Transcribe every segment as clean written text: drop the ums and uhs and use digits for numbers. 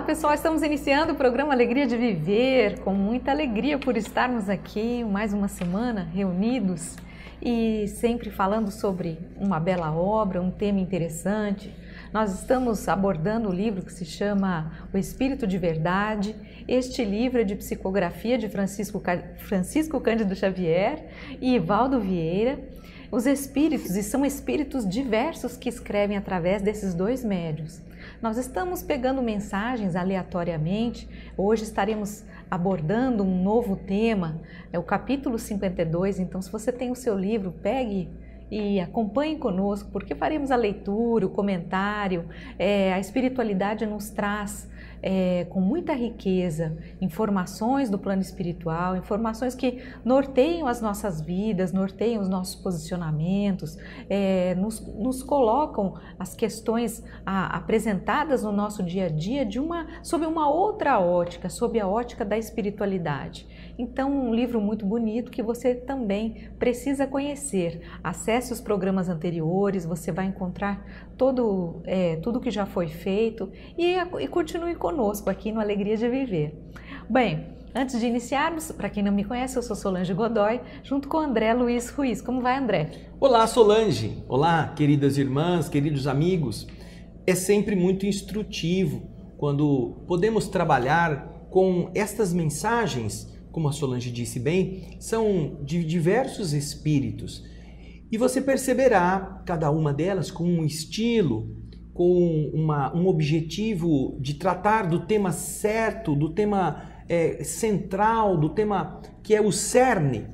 pessoal, estamos iniciando o programa Alegria de Viver, com muita alegria por estarmos aqui mais uma semana reunidos e sempre falando sobre uma bela obra, um tema interessante. Nós estamos abordando o livro que se chama O Espírito de Verdade. Este livro é de psicografia de Francisco Cândido Xavier e Ivaldo Vieira. Os espíritos, e são espíritos diversos que escrevem através desses dois médiuns. Nós estamos pegando mensagens aleatoriamente. Hoje estaremos abordando um novo tema, é o capítulo 52. Então, se você tem o seu livro, pegue e acompanhe conosco, porque faremos a leitura, o comentário. A espiritualidade nos traz com muita riqueza informações do plano espiritual, informações que norteiam as nossas vidas, norteiam os nossos posicionamentos, nos colocam as questões apresentadas no nosso dia a dia sob uma outra ótica, sob a ótica da espiritualidade. Então, um livro muito bonito que você também precisa conhecer. Acesse os programas anteriores, você vai encontrar tudo que já foi feito e continue conosco aqui no Alegria de Viver. Bem, antes de iniciarmos, para quem não me conhece, eu sou Solange Godoy, junto com André Luiz Ruiz. Como vai, André? Olá, Solange. Olá, queridas irmãs, queridos amigos. É sempre muito instrutivo quando podemos trabalhar com estas mensagens. Como a Solange disse bem, são de diversos espíritos. E você perceberá cada uma delas com um estilo, com um objetivo de tratar do tema certo, do tema central, do tema que é o cerne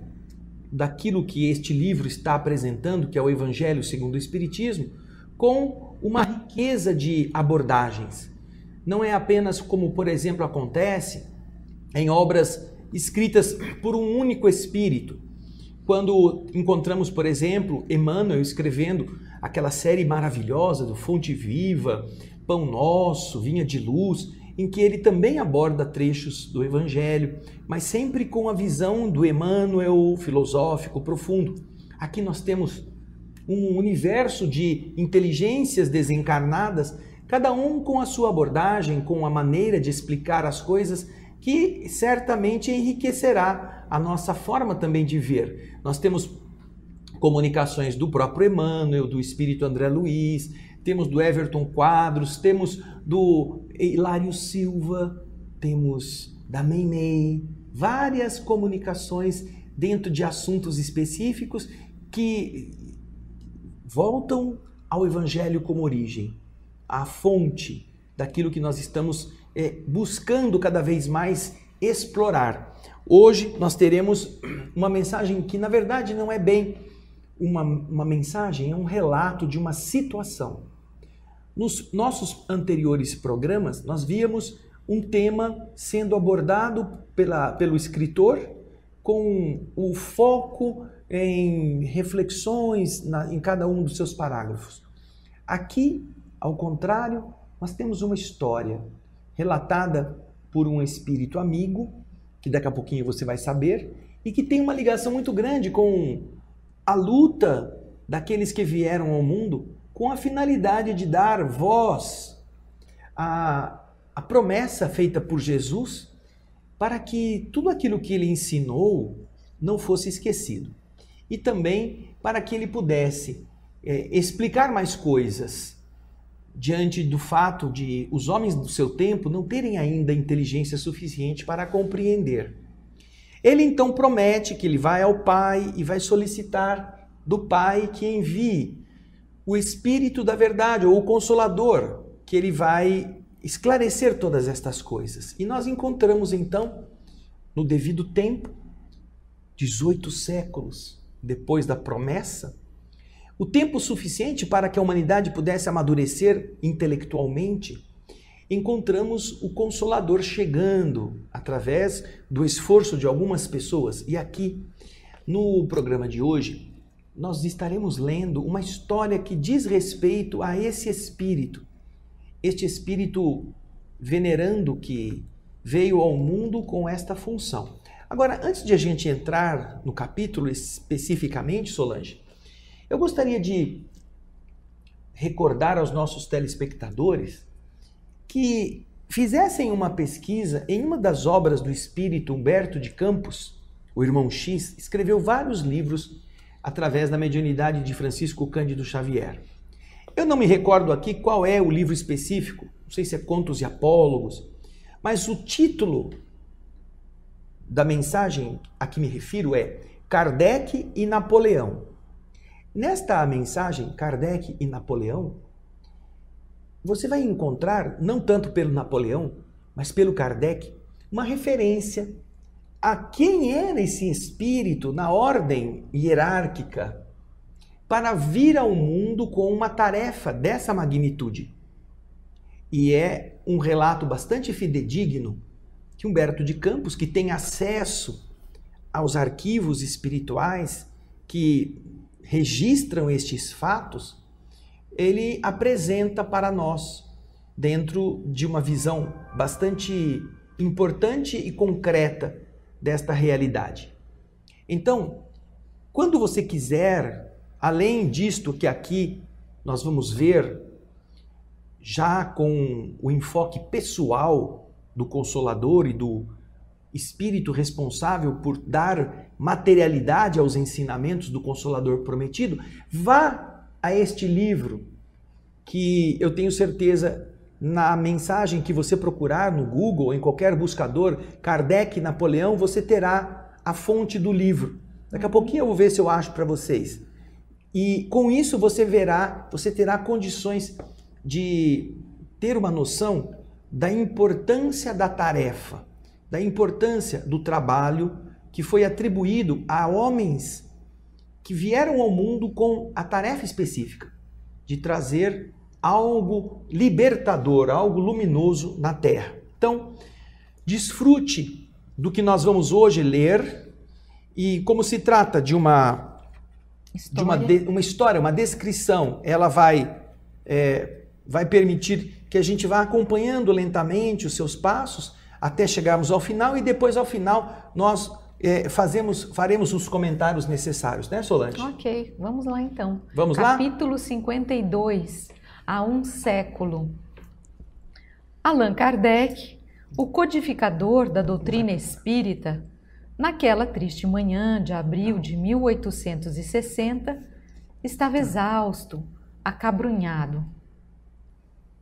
daquilo que este livro está apresentando, que é o Evangelho segundo o Espiritismo, com uma riqueza de abordagens. Não é apenas como, por exemplo, acontece em obras escritas por um único espírito. Quando encontramos, por exemplo, Emmanuel escrevendo aquela série maravilhosa do Fonte Viva, Pão Nosso, Vinha de Luz, em que ele também aborda trechos do Evangelho, mas sempre com a visão do Emmanuel filosófico profundo. Aqui nós temos um universo de inteligências desencarnadas, cada um com a sua abordagem, com a maneira de explicar as coisas, que certamente enriquecerá a nossa forma também de ver. Nós temos comunicações do próprio Emmanuel, do Espírito André Luiz, temos do Everton Quadros, temos do Hilário Silva, temos da Meimei, várias comunicações dentro de assuntos específicos que voltam ao Evangelho como origem, à fonte daquilo que nós estamos buscando cada vez mais explorar. Hoje nós teremos uma mensagem que na verdade não é bem uma mensagem, é um relato de uma situação. Nos nossos anteriores programas nós víamos um tema sendo abordado pelo escritor com o foco em reflexões em cada um dos seus parágrafos. Aqui, ao contrário, nós temos uma história relatada por um espírito amigo, que daqui a pouquinho você vai saber, e que tem uma ligação muito grande com a luta daqueles que vieram ao mundo com a finalidade de dar voz à promessa feita por Jesus para que tudo aquilo que ele ensinou não fosse esquecido. E também para que ele pudesse explicar mais coisas diante do fato de os homens do seu tempo não terem ainda inteligência suficiente para compreender. Ele então promete que ele vai ao Pai e vai solicitar do Pai que envie o Espírito da Verdade, ou o Consolador, que ele vai esclarecer todas estas coisas. E nós encontramos então, no devido tempo, 18 séculos depois da promessa, o tempo suficiente para que a humanidade pudesse amadurecer intelectualmente, encontramos o Consolador chegando através do esforço de algumas pessoas. E aqui, no programa de hoje, nós estaremos lendo uma história que diz respeito a esse espírito. Este espírito venerando que veio ao mundo com esta função. Agora, antes de a gente entrar no capítulo especificamente, Solange, eu gostaria de recordar aos nossos telespectadores que fizessem uma pesquisa em uma das obras do espírito Humberto de Campos, o irmão X, escreveu vários livros através da mediunidade de Francisco Cândido Xavier. Eu não me recordo aqui qual é o livro específico, não sei se é Contos e Apólogos, mas o título da mensagem a que me refiro é Kardec e Napoleão. Nesta mensagem, Kardec e Napoleão, você vai encontrar, não tanto pelo Napoleão, mas pelo Kardec, uma referência a quem era esse espírito na ordem hierárquica para vir ao mundo com uma tarefa dessa magnitude. E é um relato bastante fidedigno que Humberto de Campos, que tem acesso aos arquivos espirituais que registram estes fatos, ele apresenta para nós dentro de uma visão bastante importante e concreta desta realidade. Então, quando você quiser, além disto que aqui nós vamos ver, já com o enfoque pessoal do Consolador e do Espírito responsável por dar materialidade aos ensinamentos do Consolador prometido, vá a este livro que eu tenho certeza, na mensagem que você procurar no Google ou em qualquer buscador, Kardec e Napoleão, você terá a fonte do livro. Daqui a pouquinho eu vou ver se eu acho para vocês. E com isso você terá condições de ter uma noção da importância da tarefa, da importância do trabalho que foi atribuído a homens que vieram ao mundo com a tarefa específica de trazer algo libertador, algo luminoso na Terra. Então, desfrute do que nós vamos hoje ler e como se trata de uma história, uma descrição, ela vai permitir que a gente vá acompanhando lentamente os seus passos até chegarmos ao final e depois ao final nós faremos os comentários necessários, né, Solange? Ok, vamos lá então. Vamos lá? Capítulo 52, há um século. Allan Kardec, o codificador da doutrina espírita, naquela triste manhã de abril de 1860, estava exausto, acabrunhado.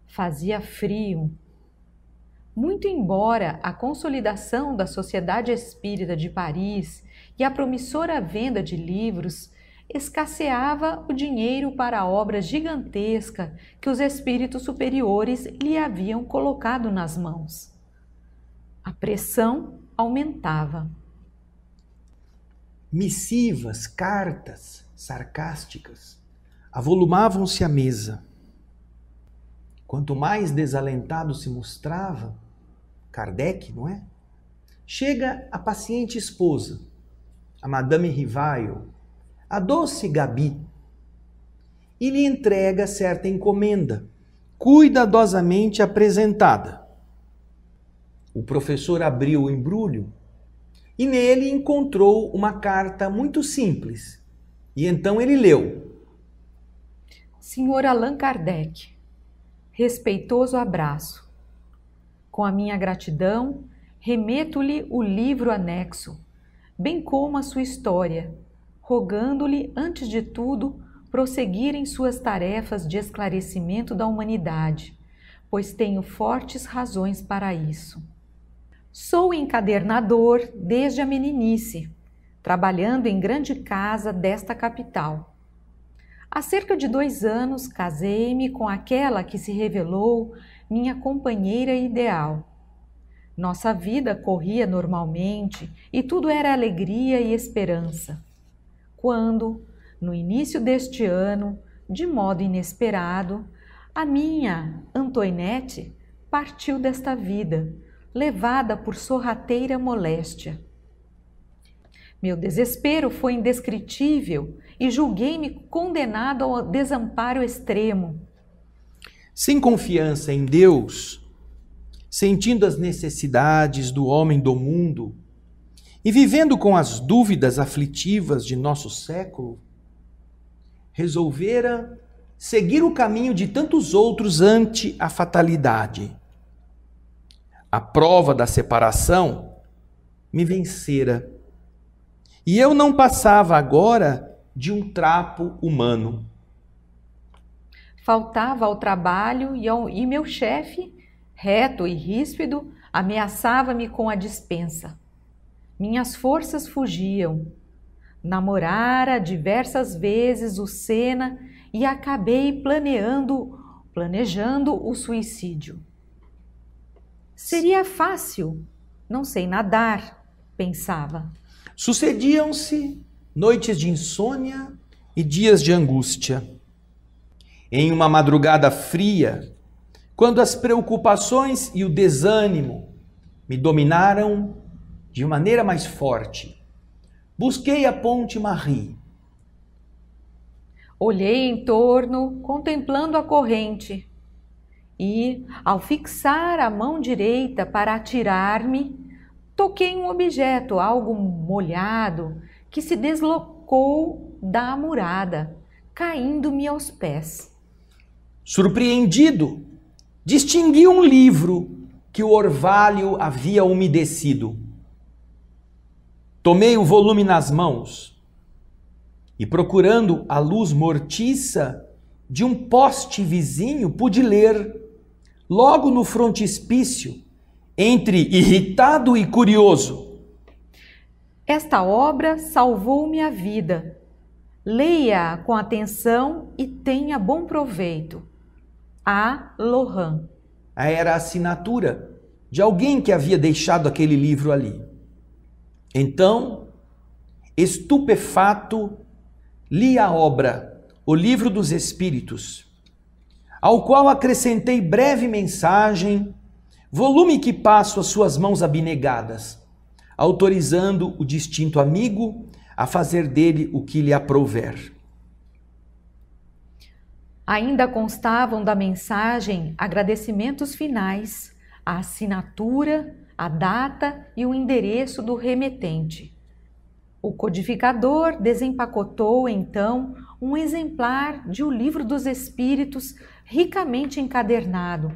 Fazia frio. Muito embora a consolidação da Sociedade Espírita de Paris e a promissora venda de livros, escasseava o dinheiro para a obra gigantesca que os espíritos superiores lhe haviam colocado nas mãos. A pressão aumentava. Missivas, cartas sarcásticas avolumavam-se à mesa. Quanto mais desalentado se mostrava Kardec, não é? Chega a paciente esposa, a Madame Rivaio, a doce Gabi, e lhe entrega certa encomenda, cuidadosamente apresentada. O professor abriu o embrulho e nele encontrou uma carta muito simples. E então ele leu: Senhor Allan Kardec, respeitoso abraço. Com a minha gratidão, remeto-lhe o livro anexo, bem como a sua história, rogando-lhe, antes de tudo, prosseguir em suas tarefas de esclarecimento da humanidade, pois tenho fortes razões para isso. Sou encadernador desde a meninice, trabalhando em grande casa desta capital. Há cerca de 2 anos casei-me com aquela que se revelou minha companheira ideal. Nossa vida corria normalmente e tudo era alegria e esperança. Quando, no início deste ano, de modo inesperado, a minha Antoinette partiu desta vida, levada por sorrateira moléstia. Meu desespero foi indescritível e julguei-me condenado ao desamparo extremo. Sem confiança em Deus, sentindo as necessidades do homem do mundo e vivendo com as dúvidas aflitivas de nosso século, resolvera seguir o caminho de tantos outros ante a fatalidade. A prova da separação me vencera. E eu não passava agora de um trapo humano. Faltava ao trabalho e meu chefe, reto e ríspido, ameaçava-me com a dispensa. Minhas forças fugiam. Namorara diversas vezes o Senna e acabei planejando o suicídio. Seria fácil, não sei nadar, pensava. Sucediam-se noites de insônia e dias de angústia. Em uma madrugada fria, quando as preocupações e o desânimo me dominaram de maneira mais forte, busquei a Ponte Marie. Olhei em torno, contemplando a corrente, e, ao fixar a mão direita para atirar-me, toquei um objeto, algo molhado, que se deslocou da amurada, caindo-me aos pés. Surpreendido, distingui um livro que o orvalho havia umedecido. Tomei o volume nas mãos e, procurando a luz mortiça de um poste vizinho, pude ler, logo no frontispício, entre irritado e curioso: Esta obra salvou-me a vida. Leia-a com atenção e tenha bom proveito. A. Lohan. Era a assinatura de alguém que havia deixado aquele livro ali. Então, estupefato, li a obra, o Livro dos Espíritos, ao qual acrescentei breve mensagem, volume que passo às suas mãos abnegadas, autorizando o distinto amigo a fazer dele o que lhe aprouver. Ainda constavam da mensagem agradecimentos finais, a assinatura, a data e o endereço do remetente. O codificador desempacotou, então, um exemplar de O Livro dos Espíritos ricamente encadernado,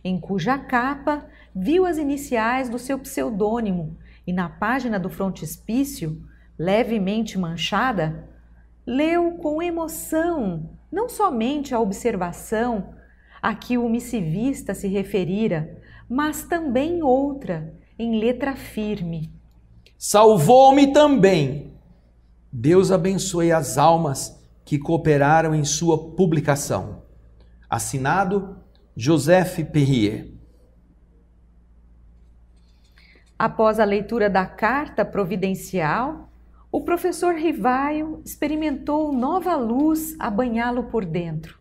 em cuja capa viu as iniciais do seu pseudônimo e na página do frontispício, levemente manchada, leu com emoção não somente a observação a que o missivista se referira, mas também outra, em letra firme. Salvou-me também. Deus abençoe as almas que cooperaram em sua publicação. Assinado Joseph Perrier. Após a leitura da carta providencial, o professor Rivaio experimentou nova luz a banhá-lo por dentro.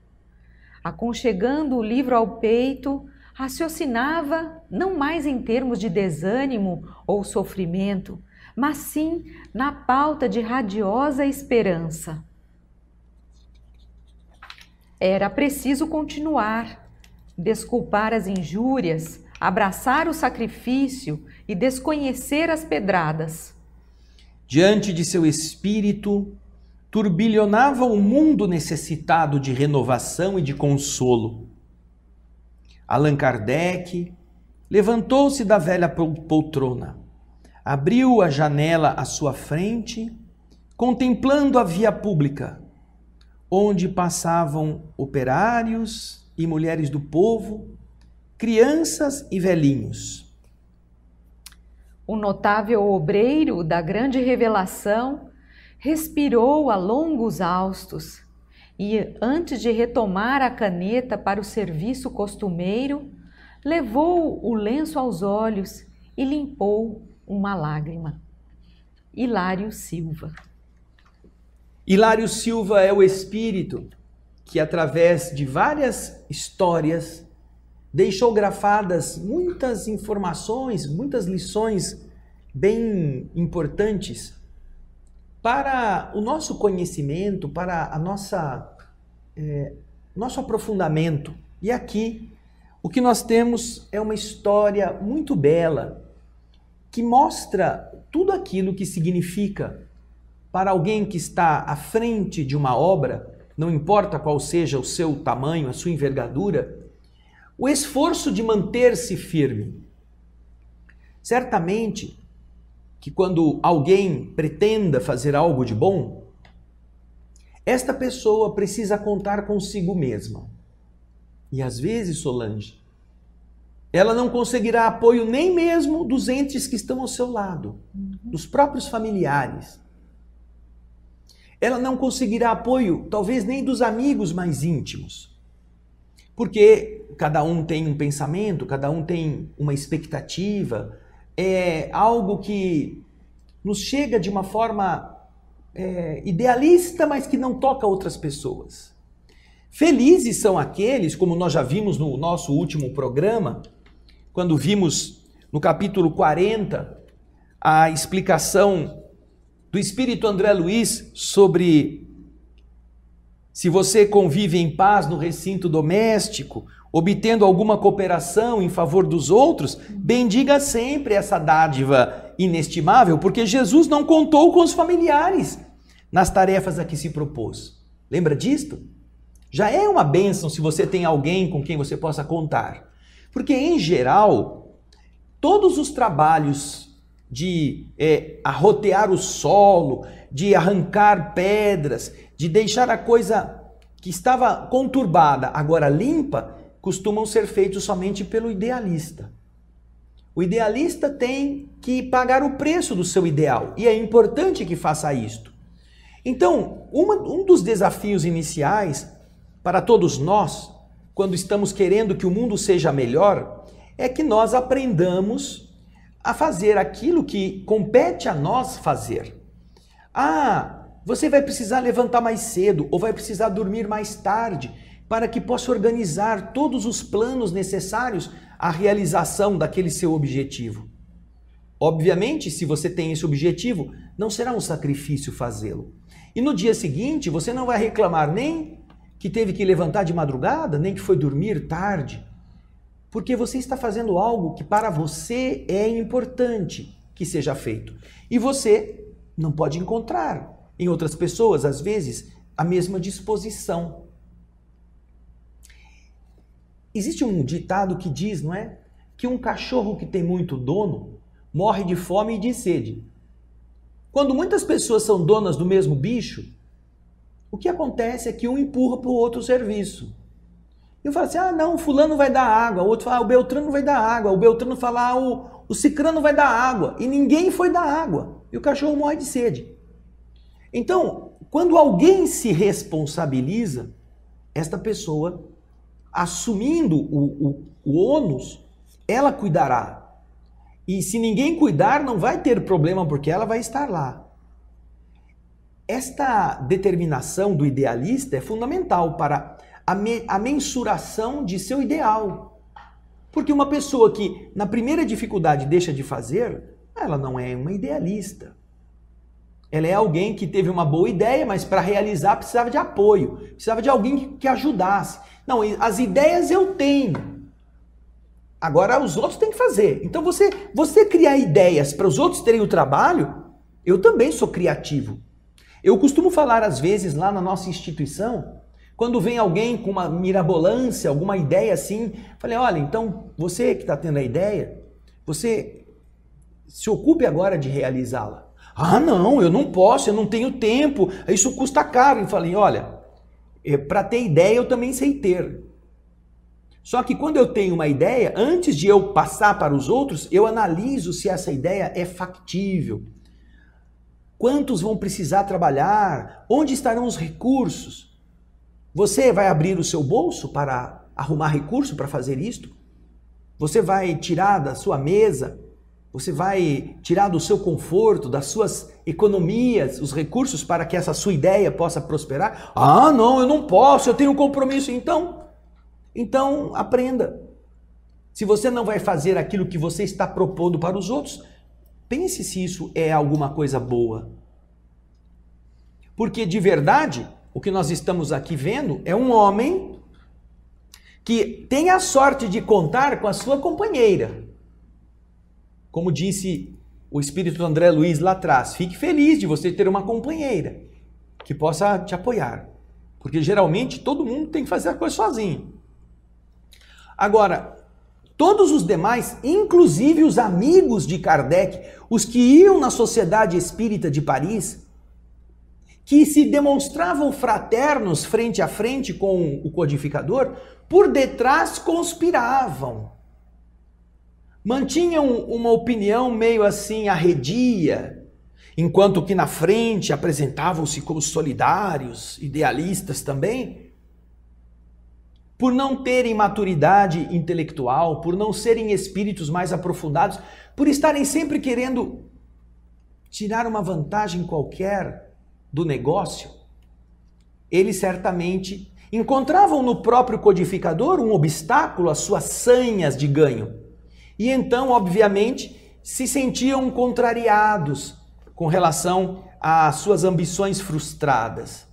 Aconchegando o livro ao peito, raciocinava não mais em termos de desânimo ou sofrimento, mas sim na pauta de radiosa esperança. Era preciso continuar, desculpar as injúrias, abraçar o sacrifício e desconhecer as pedradas. Diante de seu espírito, turbilhonava um mundo necessitado de renovação e de consolo. Allan Kardec levantou-se da velha poltrona, abriu a janela à sua frente, contemplando a via pública, onde passavam operários e mulheres do povo, crianças e velhinhos. O notável obreiro da grande revelação respirou a longos haustos e, antes de retomar a caneta para o serviço costumeiro, levou o lenço aos olhos e limpou uma lágrima. Hilário Silva. Hilário Silva é o espírito que, através de várias histórias, deixou grafadas muitas informações, muitas lições bem importantes para o nosso conhecimento, para a nosso aprofundamento. E aqui, o que nós temos é uma história muito bela, que mostra tudo aquilo que significa para alguém que está à frente de uma obra, não importa qual seja o seu tamanho, a sua envergadura, o esforço de manter-se firme. Certamente que quando alguém pretenda fazer algo de bom, esta pessoa precisa contar consigo mesma. E às vezes, Solange, ela não conseguirá apoio nem mesmo dos entes que estão ao seu lado, dos próprios familiares. Ela não conseguirá apoio, talvez nem dos amigos mais íntimos. Porque cada um tem um pensamento, cada um tem uma expectativa, é algo que nos chega de uma forma idealista, mas que não toca outras pessoas. Felizes são aqueles, como nós já vimos no nosso último programa, quando vimos no capítulo 40 a explicação do Espírito André Luiz sobre se você convive em paz no recinto doméstico, obtendo alguma cooperação em favor dos outros, bendiga sempre essa dádiva inestimável, porque Jesus não contou com os familiares nas tarefas a que se propôs. Lembra disto? Já é uma bênção se você tem alguém com quem você possa contar. Porque, em geral, todos os trabalhos de arrotear o solo, de arrancar pedras, de deixar a coisa que estava conturbada agora limpa, costumam ser feitos somente pelo idealista. O idealista tem que pagar o preço do seu ideal e é importante que faça isto. Então, um dos desafios iniciais para todos nós, quando estamos querendo que o mundo seja melhor, é que nós aprendamos a fazer aquilo que compete a nós fazer. Você vai precisar levantar mais cedo ou vai precisar dormir mais tarde para que possa organizar todos os planos necessários à realização daquele seu objetivo. Obviamente, se você tem esse objetivo, não será um sacrifício fazê-lo. E no dia seguinte, você não vai reclamar nem que teve que levantar de madrugada, nem que foi dormir tarde, porque você está fazendo algo que para você é importante que seja feito. E você não pode encontrar em outras pessoas, às vezes, a mesma disposição. Existe um ditado que diz, não é? Que um cachorro que tem muito dono morre de fome e de sede. Quando muitas pessoas são donas do mesmo bicho, o que acontece é que um empurra para o outro serviço. E um fala assim, não, fulano vai dar água. O outro fala, o Beltrano vai dar água. O Beltrano fala, o Cicrano vai dar água. E ninguém foi dar água. E o cachorro morre de sede. Então, quando alguém se responsabiliza, esta pessoa, assumindo o ônus, ela cuidará. E se ninguém cuidar, não vai ter problema, porque ela vai estar lá. Esta determinação do idealista é fundamental para a mensuração de seu ideal. Porque uma pessoa que na primeira dificuldade deixa de fazer, ela não é uma idealista. Ela é alguém que teve uma boa ideia, mas para realizar precisava de apoio, precisava de alguém que ajudasse. Não, as ideias eu tenho. Agora os outros têm que fazer. Então você criar ideias para os outros terem o trabalho, eu também sou criativo. Eu costumo falar às vezes lá na nossa instituição, quando vem alguém com uma mirabolância, alguma ideia assim, falei, olha, então você que está tendo a ideia, você se ocupe agora de realizá-la. Não, eu não posso, eu não tenho tempo, isso custa caro. Eu falei, olha, para ter ideia eu também sei ter. Só que quando eu tenho uma ideia, antes de eu passar para os outros, eu analiso se essa ideia é factível. Quantos vão precisar trabalhar? Onde estarão os recursos? Você vai abrir o seu bolso para arrumar recurso para fazer isto? Você vai tirar da sua mesa? Você vai tirar do seu conforto, das suas economias, os recursos para que essa sua ideia possa prosperar? Não, eu não posso, eu tenho um compromisso. Então aprenda. Se você não vai fazer aquilo que você está propondo para os outros, pense se isso é alguma coisa boa. Porque de verdade, o que nós estamos aqui vendo é um homem que tem a sorte de contar com a sua companheira. Como disse o Espírito André Luiz lá atrás, fique feliz de você ter uma companheira que possa te apoiar. Porque geralmente todo mundo tem que fazer a coisa sozinho. Agora, Todos os demais, inclusive os amigos de Kardec, os que iam na Sociedade Espírita de Paris, que se demonstravam fraternos frente a frente com o codificador, por detrás conspiravam. Mantinham uma opinião meio assim arredia, enquanto que na frente apresentavam-se como solidários, idealistas também, por não terem maturidade intelectual, por não serem espíritos mais aprofundados, por estarem sempre querendo tirar uma vantagem qualquer do negócio, eles certamente encontravam no próprio codificador um obstáculo às suas sanhas de ganho. E então, obviamente, se sentiam contrariados com relação às suas ambições frustradas.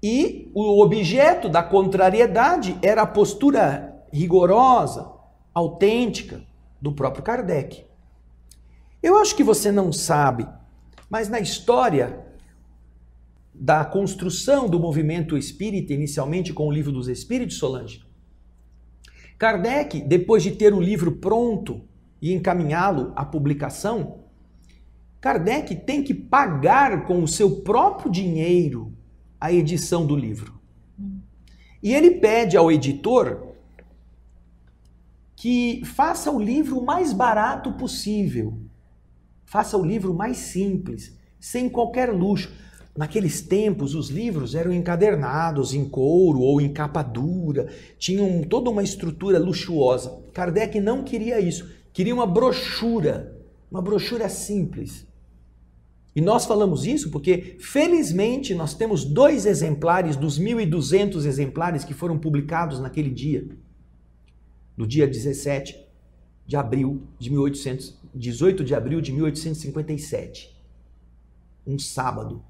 E o objeto da contrariedade era a postura rigorosa, autêntica do próprio Kardec. Eu acho que você não sabe, mas na história da construção do movimento espírita, inicialmente com o Livro dos Espíritos, Solange, Kardec, depois de ter o livro pronto e encaminhá-lo à publicação, Kardec tem que pagar com o seu próprio dinheiro a edição do livro. E ele pede ao editor que faça o livro o mais barato possível, faça o livro mais simples, sem qualquer luxo. Naqueles tempos, os livros eram encadernados em couro ou em capa dura, tinham toda uma estrutura luxuosa. Kardec não queria isso, queria uma brochura simples. E nós falamos isso porque, felizmente, nós temos 2 exemplares dos 1.200 exemplares que foram publicados naquele dia, no dia 18 de abril de 1857, um sábado.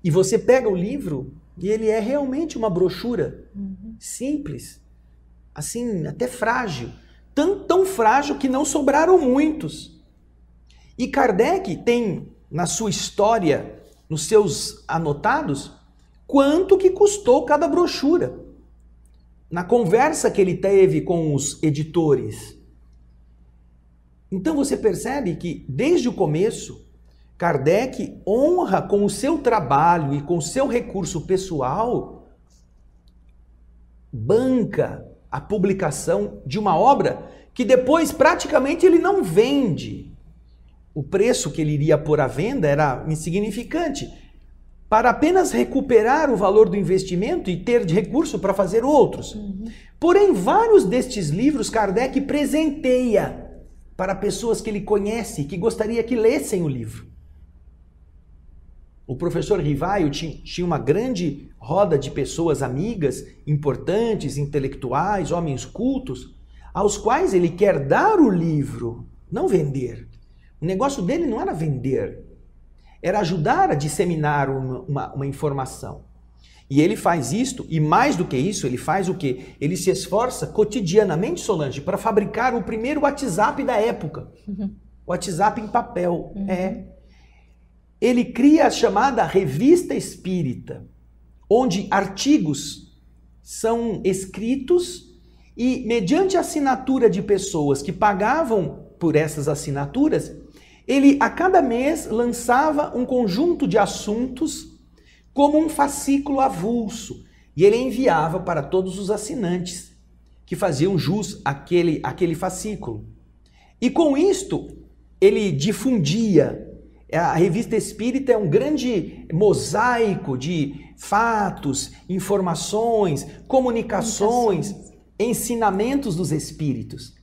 E você pega o livro e ele é realmente uma brochura simples, assim, até frágil. Tão frágil que não sobraram muitos. E Kardec tem na sua história, nos seus anotados, quanto que custou cada brochura. Na conversa que ele teve com os editores. Então você percebe que, desde o começo, Kardec honra com o seu trabalho e com o seu recurso pessoal, banca a publicação de uma obra que depois praticamente ele não vende. O preço que ele iria pôr à venda era insignificante, para apenas recuperar o valor do investimento e ter recurso para fazer outros. Porém, vários destes livros Kardec presenteia para pessoas que ele conhece, que gostaria que lessem o livro. O professor Rivaio tinha uma grande roda de pessoas amigas, importantes, intelectuais, homens cultos, aos quais ele quer dar o livro, não vender. O negócio dele não era vender, era ajudar a disseminar uma informação. E ele faz isto, e mais do que isso, ele faz o quê? Ele se esforça cotidianamente, Solange, para fabricar o primeiro WhatsApp da época. O WhatsApp em papel. Ele cria a chamada Revista Espírita, onde artigos são escritos e, mediante a assinatura de pessoas que pagavam por essas assinaturas, ele a cada mês lançava um conjunto de assuntos como um fascículo avulso e ele enviava para todos os assinantes que faziam jus àquele fascículo. E com isto, ele difundia. A Revista Espírita é um grande mosaico de fatos, informações, comunicações, ensinamentos dos espíritos.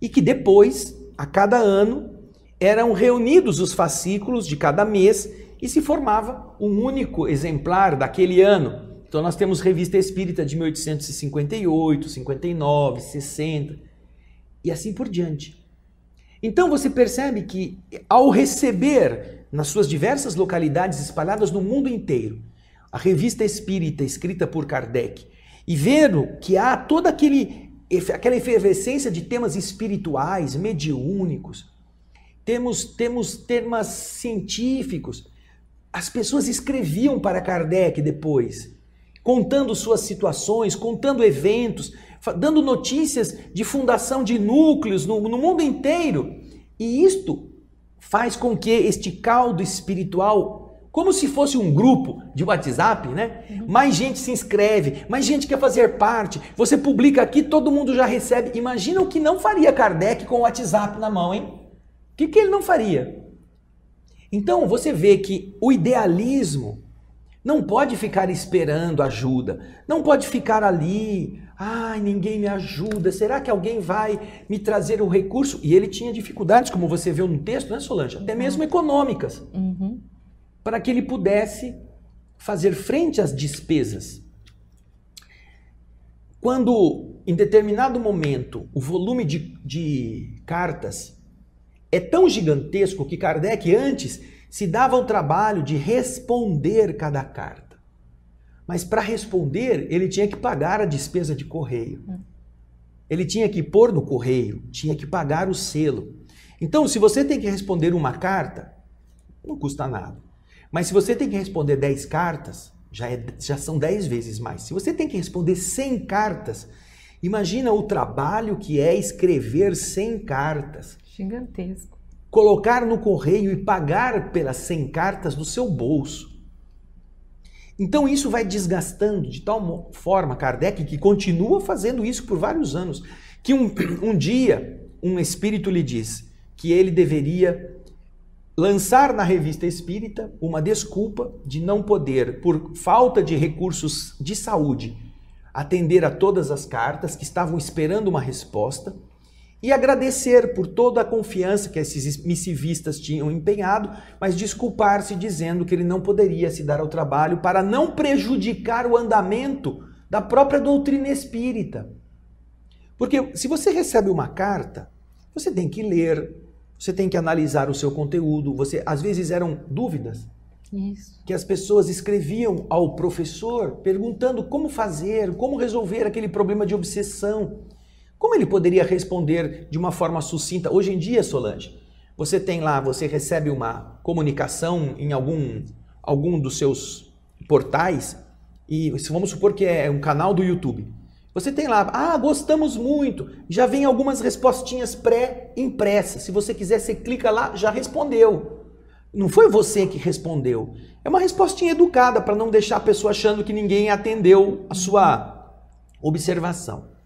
E que depois, a cada ano, eram reunidos os fascículos de cada mês e se formava um único exemplar daquele ano. Então nós temos Revista Espírita de 1858, 59, 60 e assim por diante. Então você percebe que ao receber nas suas diversas localidades espalhadas no mundo inteiro a Revista Espírita escrita por Kardec e ver que há toda aquela efervescência de temas espirituais, mediúnicos, temos temas científicos. As pessoas escreviam para Kardec depois, contando suas situações, contando eventos, dando notícias de fundação de núcleos no mundo inteiro. E isto faz com que este caldo espiritual, como se fosse um grupo de WhatsApp, né? Mais gente se inscreve, mais gente quer fazer parte. Você publica aqui, todo mundo já recebe. Imagina o que não faria Kardec com o WhatsApp na mão, hein? O que ele não faria? Então você vê que o idealismo não pode ficar esperando ajuda, não pode ficar ali, ai, ninguém me ajuda, será que alguém vai me trazer o recurso? E ele tinha dificuldades, como você viu no texto, né, Solange? Até mesmo econômicas, para que ele pudesse fazer frente às despesas. Quando, em determinado momento, o volume de cartas é tão gigantesco que Kardec antes se dava o trabalho de responder cada carta. Mas para responder, ele tinha que pagar a despesa de correio. Ele tinha que pôr no correio, tinha que pagar o selo. Então, se você tem que responder uma carta, não custa nada. Mas se você tem que responder 10 cartas, já são 10 vezes mais. Se você tem que responder 100 cartas, imagina o trabalho que é escrever 100 cartas. Gigantesco. Colocar no correio e pagar pelas 100 cartas do seu bolso. Então isso vai desgastando de tal forma Kardec, que continua fazendo isso por vários anos, que um dia um espírito lhe diz que ele deveria lançar na Revista Espírita uma desculpa de não poder, por falta de recursos de saúde, atender a todas as cartas que estavam esperando uma resposta, e agradecer por toda a confiança que esses missivistas tinham empenhado, mas desculpar-se dizendo que ele não poderia se dar ao trabalho para não prejudicar o andamento da própria doutrina espírita. Porque se você recebe uma carta, você tem que ler, você tem que analisar o seu conteúdo, às vezes eram dúvidas que as pessoas escreviam ao professor perguntando como fazer, como resolver aquele problema de obsessão. Como ele poderia responder de uma forma sucinta? Hoje em dia, Solange, você tem lá, você recebe uma comunicação em algum dos seus portais, e vamos supor que é um canal do YouTube. Você tem lá, gostamos muito, já vem algumas respostinhas pré-impressas. Se você quiser, você clica lá, já respondeu. Não foi você que respondeu. É uma respostinha educada para não deixar a pessoa achando que ninguém atendeu a sua observação.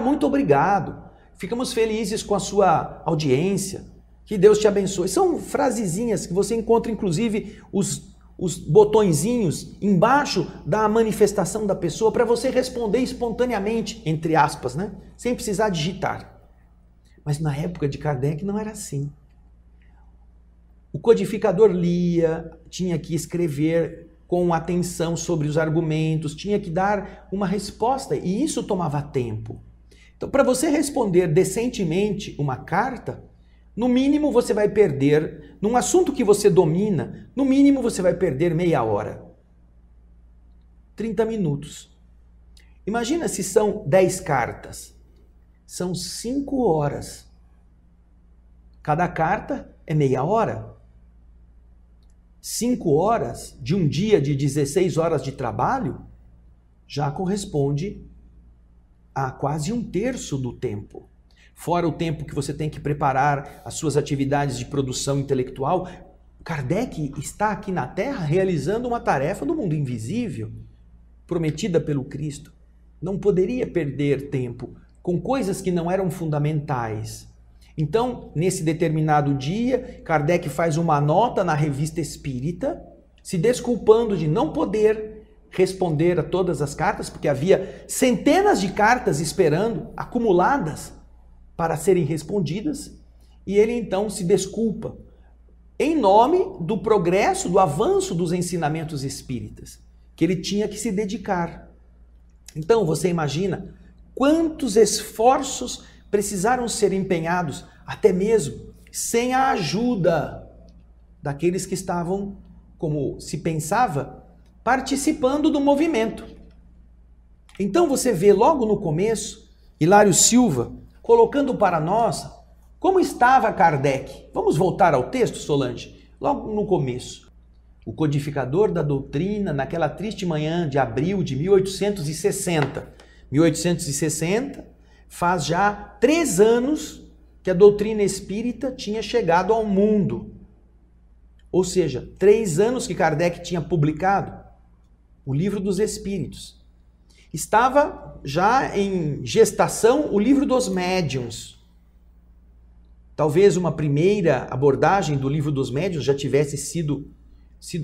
Muito obrigado. Ficamos felizes com a sua audiência. Que Deus te abençoe. São frasezinhas que você encontra, inclusive, os botõezinhos embaixo da manifestação da pessoa para você responder espontaneamente, entre aspas, né? Sem precisar digitar. Mas na época de Kardec não era assim. O codificador lia, tinha que escrever com atenção sobre os argumentos, tinha que dar uma resposta e isso tomava tempo. Então, para você responder decentemente uma carta, no mínimo você vai perder, num assunto que você domina, no mínimo você vai perder meia hora. 30 minutos. Imagina se são 10 cartas. São 5 horas. Cada carta é meia hora. 5 horas de um dia de 16 horas de trabalho já corresponde a quase 1/3 do tempo. Fora o tempo que você tem que preparar as suas atividades de produção intelectual, Kardec está aqui na Terra realizando uma tarefa do mundo invisível, prometida pelo Cristo. Não poderia perder tempo com coisas que não eram fundamentais. Então, nesse determinado dia, Kardec faz uma nota na Revista Espírita, se desculpando de não poder responder a todas as cartas, porque havia centenas de cartas esperando, acumuladas, para serem respondidas, e ele então se desculpa, em nome do progresso, do avanço dos ensinamentos espíritas, que ele tinha que se dedicar. Então, você imagina quantos esforços precisaram ser empenhados, até mesmo sem a ajuda daqueles que estavam, como se pensava, participando do movimento. Então você vê logo no começo, Hilário Silva colocando para nós como estava Kardec. Vamos voltar ao texto, Solange? Logo no começo. O codificador da doutrina, naquela triste manhã de abril de 1860, 1860, faz já 3 anos que a doutrina espírita tinha chegado ao mundo. Ou seja, 3 anos que Kardec tinha publicado o Livro dos Espíritos. Estava já em gestação o Livro dos Médiuns. Talvez uma primeira abordagem do Livro dos Médiuns já tivesse sido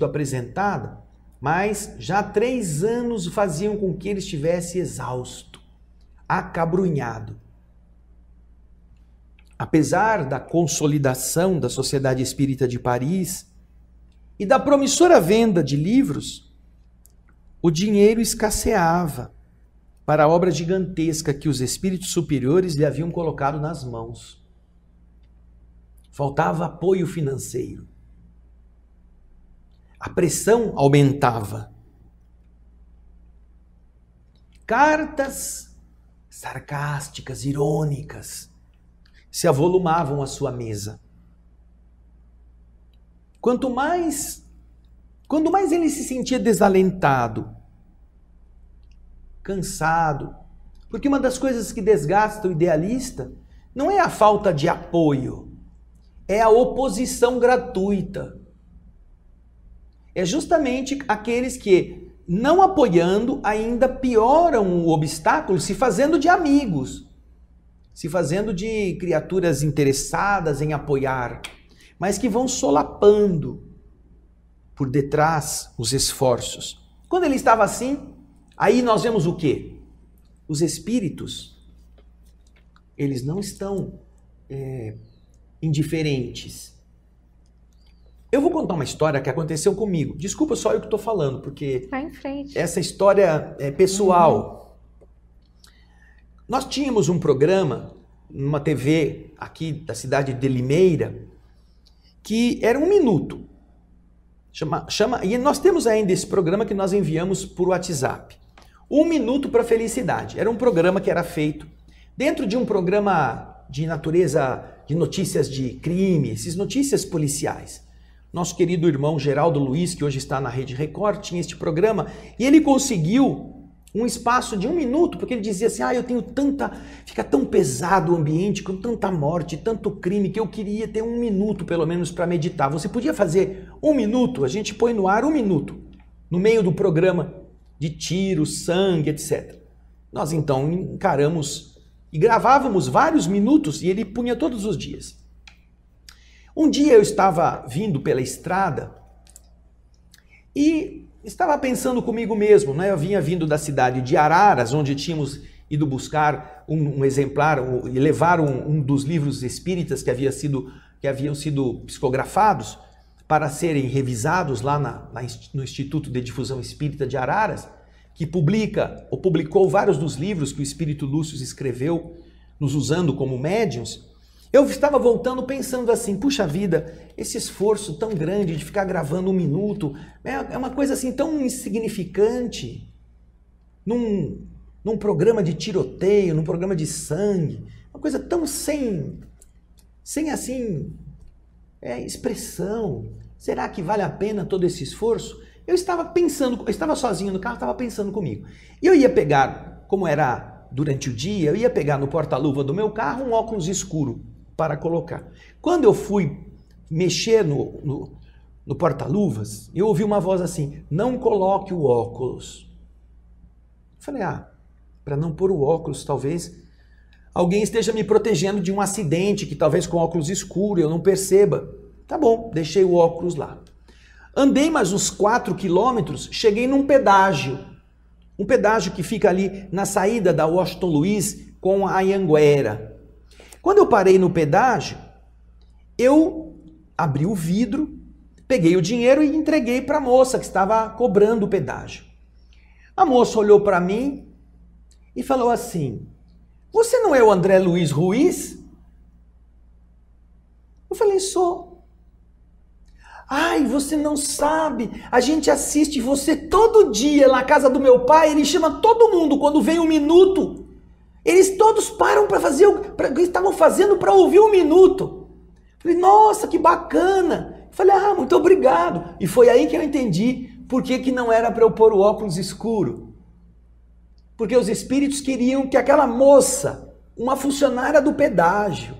apresentada, mas já 3 anos faziam com que ele estivesse exausto, acabrunhado. Apesar da consolidação da Sociedade Espírita de Paris e da promissora venda de livros, o dinheiro escasseava para a obra gigantesca que os espíritos superiores lhe haviam colocado nas mãos. Faltava apoio financeiro. A pressão aumentava. Cartas sarcásticas, irônicas, se avolumavam à sua mesa. Quanto mais ele se sentia desalentado, cansado, porque uma das coisas que desgasta o idealista não é a falta de apoio, é a oposição gratuita. É justamente aqueles que, não apoiando, ainda pioram o obstáculo, se fazendo de amigos, se fazendo de criaturas interessadas em apoiar, mas que vão solapando por detrás os esforços. Quando ele estava assim, aí nós vemos o quê? Os espíritos, eles não estão indiferentes. Eu vou contar uma história que aconteceu comigo. Desculpa só eu que estou falando, porque vai em frente. Essa história é pessoal. Nós tínhamos um programa numa TV aqui da cidade de Limeira, que era 1 minuto. E nós temos ainda esse programa que nós enviamos por WhatsApp. 1 minuto para a felicidade. Era um programa que era feito dentro de um programa de natureza de notícias de crime, essas notícias policiais. Nosso querido irmão Geraldo Luiz, que hoje está na Rede Record, tinha este programa e ele conseguiu um espaço de 1 minuto, porque ele dizia assim, eu tenho fica tão pesado o ambiente, com tanta morte, tanto crime, que eu queria ter 1 minuto pelo menos para meditar. Você podia fazer 1 minuto? A gente põe no ar 1 minuto, no meio do programa de tiro, sangue, etc. Nós então encaramos e gravávamos vários minutos e ele punha todos os dias. Um dia eu estava vindo pela estrada e estava pensando comigo mesmo, né? Eu vinha vindo da cidade de Araras, onde tínhamos ido buscar um exemplar e levar um dos livros espíritas que haviam sido psicografados para serem revisados lá no Instituto de Difusão Espírita de Araras, que publicou vários dos livros que o Espírito Lúcio escreveu, nos usando como médiuns. Eu estava voltando pensando assim, puxa vida, esse esforço tão grande de ficar gravando 1 minuto, é uma coisa assim tão insignificante, num programa de tiroteio, num programa de sangue, uma coisa tão sem assim, expressão. Será que vale a pena todo esse esforço? Eu estava sozinho no carro, estava pensando comigo. E eu ia pegar, como era durante o dia, eu ia pegar no porta-luva do meu carro um óculos escuro para colocar. Quando eu fui mexer no porta-luvas, eu ouvi uma voz assim, não coloque o óculos. Eu falei, para não pôr o óculos, talvez alguém esteja me protegendo de um acidente, que talvez com óculos escuro eu não perceba. Tá bom, deixei o óculos lá. Andei mais uns 4 quilômetros, cheguei num pedágio. Um pedágio que fica ali na saída da Washington Luiz com a Anhanguera. Quando eu parei no pedágio, eu abri o vidro, peguei o dinheiro e entreguei para a moça que estava cobrando o pedágio. A moça olhou para mim e falou assim, você não é o André Luiz Ruiz? Eu falei, sou. Ai, você não sabe, a gente assiste você todo dia na casa do meu pai, ele chama todo mundo quando vem 1 minuto. Eles todos param para fazer o que estavam fazendo para ouvir 1 minuto. Falei, nossa, que bacana. Falei, muito obrigado. E foi aí que eu entendi por que não era para eu pôr o óculos escuro. Porque os espíritos queriam que aquela moça, uma funcionária do pedágio,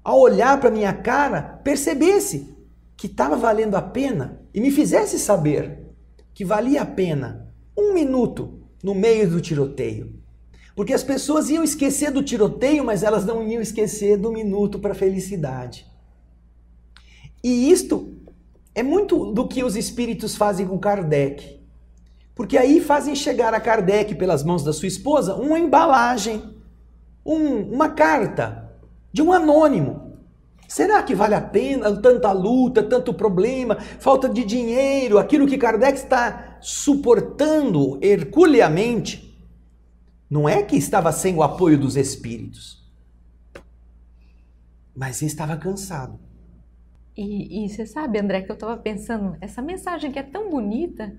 ao olhar para minha cara, percebesse que estava valendo a pena e me fizesse saber que valia a pena 1 minuto no meio do tiroteio. Porque as pessoas iam esquecer do tiroteio, mas elas não iam esquecer do minuto para a felicidade. E isto é muito do que os espíritos fazem com Kardec. Porque aí fazem chegar a Kardec, pelas mãos da sua esposa, uma embalagem, uma carta de um anônimo. Será que vale a pena tanta luta, tanto problema, falta de dinheiro, aquilo que Kardec está suportando herculeamente? Não é que estava sem o apoio dos espíritos, mas estava cansado. E você sabe, André, que eu estava pensando, essa mensagem que é tão bonita,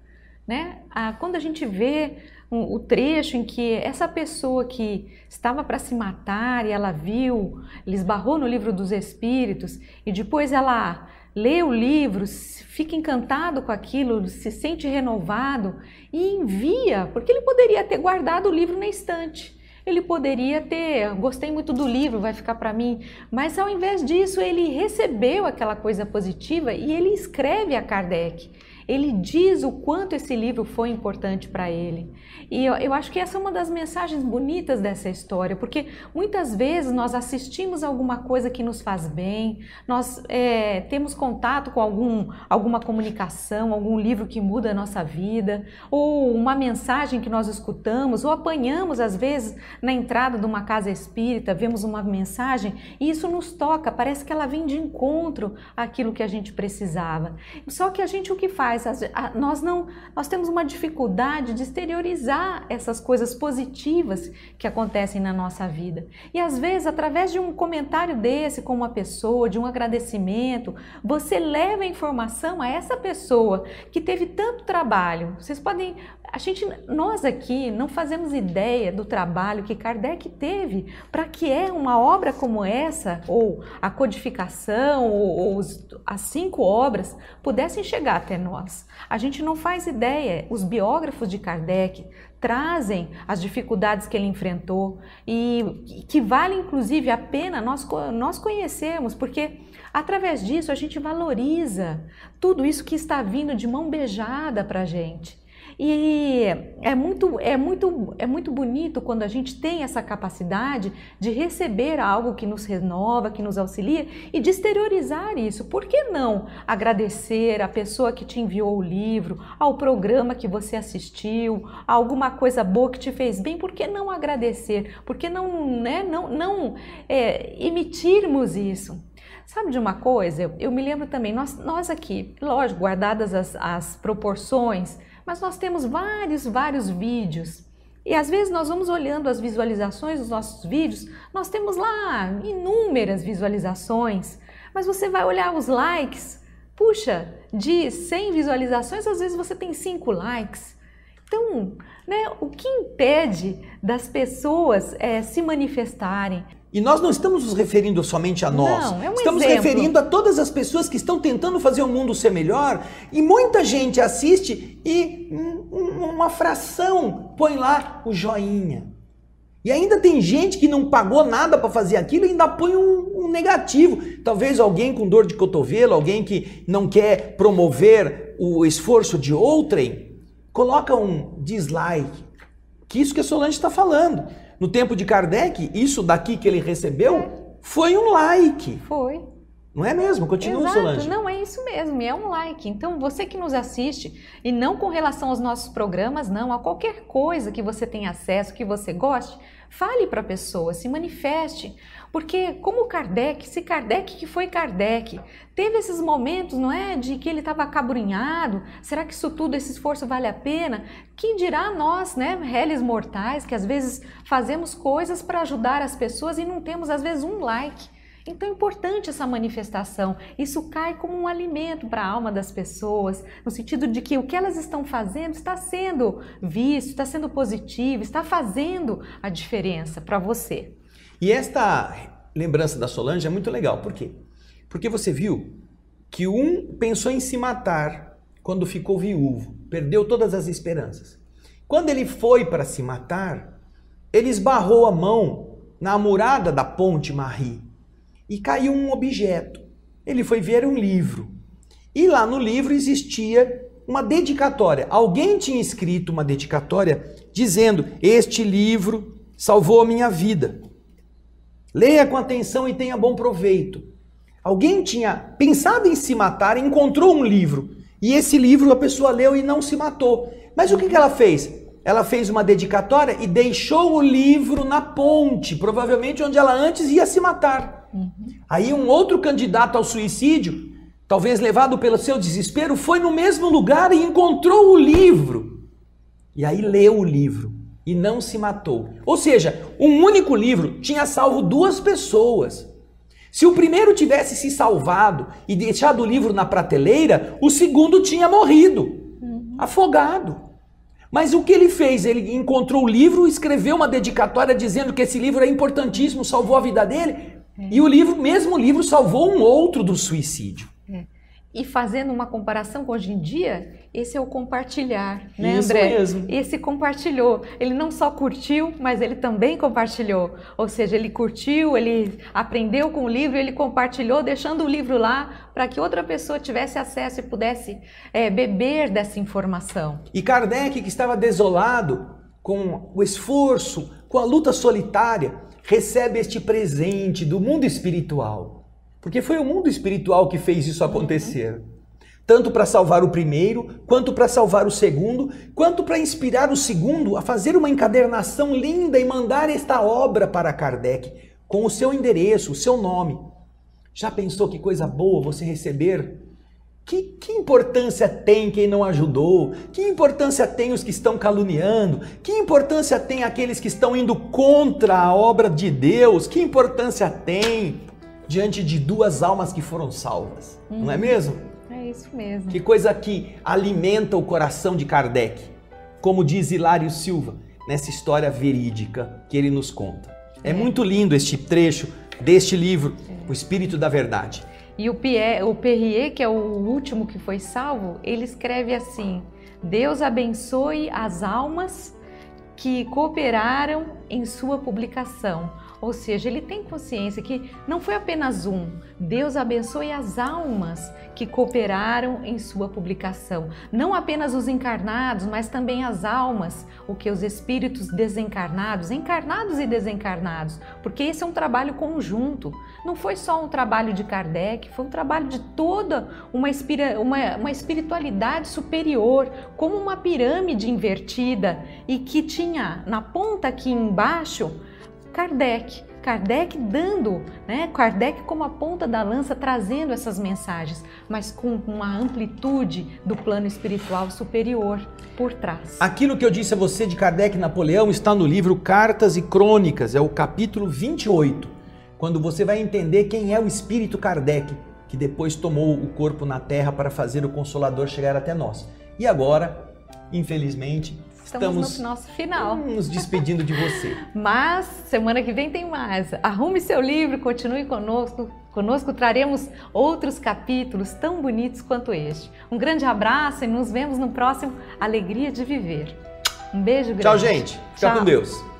né? Quando a gente vê o trecho em que essa pessoa que estava para se matar e ela viu, ele esbarrou no livro dos Espíritos e depois ela lê o livro, fica encantado com aquilo, se sente renovado e envia, porque ele poderia ter guardado o livro na estante. Ele poderia ter, gostei muito do livro, vai ficar para mim, mas ao invés disso ele recebeu aquela coisa positiva e ele escreve a Kardec. Ele diz o quanto esse livro foi importante para ele. E eu acho que essa é uma das mensagens bonitas dessa história, porque muitas vezes nós assistimos alguma coisa que nos faz bem, nós temos contato com alguma comunicação, algum livro que muda a nossa vida, ou uma mensagem que nós escutamos, ou apanhamos às vezes na entrada de uma casa espírita, vemos uma mensagem e isso nos toca, parece que ela vem de encontro àquilo que a gente precisava. Só que a gente o que faz? Nós temos uma dificuldade de exteriorizar essas coisas positivas que acontecem na nossa vida. E às vezes, através de um comentário desse com uma pessoa, de um agradecimento, você leva a informação a essa pessoa que teve tanto trabalho. Vocês podem... Nós aqui não fazemos ideia do trabalho que Kardec teve para que uma obra como essa, ou a codificação, ou as 5 obras, pudessem chegar até nós. A gente não faz ideia. Os biógrafos de Kardec trazem as dificuldades que ele enfrentou e que vale inclusive a pena nós conhecermos, porque através disso a gente valoriza tudo isso que está vindo de mão beijada para a gente. E é muito bonito quando a gente tem essa capacidade de receber algo que nos renova, que nos auxilia e de exteriorizar isso. Por que não agradecer a pessoa que te enviou o livro, ao programa que você assistiu, a alguma coisa boa que te fez bem? Por que não agradecer? Por que não emitirmos isso? Sabe de uma coisa? Eu me lembro também, nós aqui, lógico, guardadas as proporções, mas nós temos vários vídeos e às vezes nós vamos olhando as visualizações dos nossos vídeos, nós temos lá inúmeras visualizações, mas você vai olhar os likes, puxa, de 100 visualizações, às vezes você tem 5 likes. Então, né, o que impede das pessoas se manifestarem? E nós não estamos nos referindo somente a nós. Não, estamos referindo a todas as pessoas que estão tentando fazer o mundo ser melhor e muita gente assiste e uma fração põe lá o joinha. E ainda tem gente que não pagou nada para fazer aquilo e ainda põe um negativo. Talvez alguém com dor de cotovelo, alguém que não quer promover o esforço de outrem, coloca um dislike. Que isso que a Solange está falando. No tempo de Kardec, isso daqui que ele recebeu foi um like. Foi. Não é mesmo? Continua, Exato. Solange. Não, é isso mesmo, é um like. Então, você que nos assiste, e não com relação aos nossos programas, não, a qualquer coisa que você tenha acesso, que você goste, fale para a pessoa, se manifeste. Porque como Kardec, se Kardec que foi Kardec, teve esses momentos, não é, de que ele estava acabrunhado, será que isso tudo, esse esforço vale a pena? Quem dirá nós, né, réis mortais, que às vezes fazemos coisas para ajudar as pessoas e não temos às vezes um like. Então é importante essa manifestação, isso cai como um alimento para a alma das pessoas, no sentido de que o que elas estão fazendo está sendo visto, está sendo positivo, está fazendo a diferença para você. E esta lembrança da Solange é muito legal, por quê? Porque você viu que um pensou em se matar quando ficou viúvo, perdeu todas as esperanças. Quando ele foi para se matar, ele esbarrou a mão na murada da ponte Marie e caiu um objeto. Ele foi ver um livro. E lá no livro existia uma dedicatória. Alguém tinha escrito uma dedicatória dizendo: este livro salvou a minha vida. Leia com atenção e tenha bom proveito. Alguém tinha pensado em se matar, encontrou um livro. E esse livro a pessoa leu e não se matou. Mas o que ela fez? Ela fez uma dedicatória e deixou o livro na ponte, provavelmente onde ela antes ia se matar. Aí um outro candidato ao suicídio, talvez levado pelo seu desespero, foi no mesmo lugar e encontrou o livro. E aí leu o livro e não se matou. Ou seja, um único livro tinha salvo 2 pessoas. Se o primeiro tivesse se salvado e deixado o livro na prateleira, o segundo tinha morrido, afogado. Mas o que ele fez? Ele encontrou o livro, escreveu uma dedicatória dizendo que esse livro é importantíssimo, salvou a vida dele. E o livro, mesmo o livro, salvou um outro do suicídio. E fazendo uma comparação com hoje em dia, esse é o compartilhar, né, Isso André? mesmo. Esse compartilhou. Ele não só curtiu, mas ele também compartilhou. Ou seja, ele curtiu, ele aprendeu com o livro, ele compartilhou, deixando o livro lá para que outra pessoa tivesse acesso e pudesse beber dessa informação. E Kardec, que estava desolado com o esforço, com a luta solitária, recebe este presente do mundo espiritual. Porque foi o mundo espiritual que fez isso acontecer. Tanto para salvar o primeiro, quanto para salvar o segundo, quanto para inspirar o segundo a fazer uma encadernação linda e mandar esta obra para Kardec, com o seu endereço, o seu nome. Já pensou que coisa boa você receber? Que importância tem quem não ajudou? Que importância tem os que estão caluniando? Que importância tem aqueles que estão indo contra a obra de Deus? Que importância tem diante de 2 almas que foram salvas? Não é mesmo? É isso mesmo. Que coisa que alimenta o coração de Kardec, como diz Hilário Silva, nessa história verídica que ele nos conta. É muito lindo este trecho deste livro, O Espírito da Verdade. E o Perrier, que é o último que foi salvo, ele escreve assim: Deus abençoe as almas que cooperaram em sua publicação. Ou seja, ele tem consciência que não foi apenas um. Deus abençoe as almas que cooperaram em sua publicação. Não apenas os encarnados, mas também as almas, os espíritos desencarnados, encarnados e desencarnados. Porque esse é um trabalho conjunto. Não foi só um trabalho de Kardec, foi um trabalho de toda uma espiritualidade superior, como uma pirâmide invertida e que tinha na ponta aqui embaixo Kardec dando, né? Kardec como a ponta da lança trazendo essas mensagens, mas com uma amplitude do plano espiritual superior por trás. Aquilo que eu disse a você de Kardec e Napoleão está no livro Cartas e Crônicas, é o capítulo 28, quando você vai entender quem é o espírito Kardec, que depois tomou o corpo na Terra para fazer o Consolador chegar até nós. E agora, infelizmente, estamos no nosso final. Nos despedindo de você. Mas semana que vem tem mais. Arrume seu livro, continue conosco. Conosco traremos outros capítulos tão bonitos quanto este. Um grande abraço e nos vemos no próximo Alegria de Viver. Um beijo grande. Tchau, gente. Fica com Deus.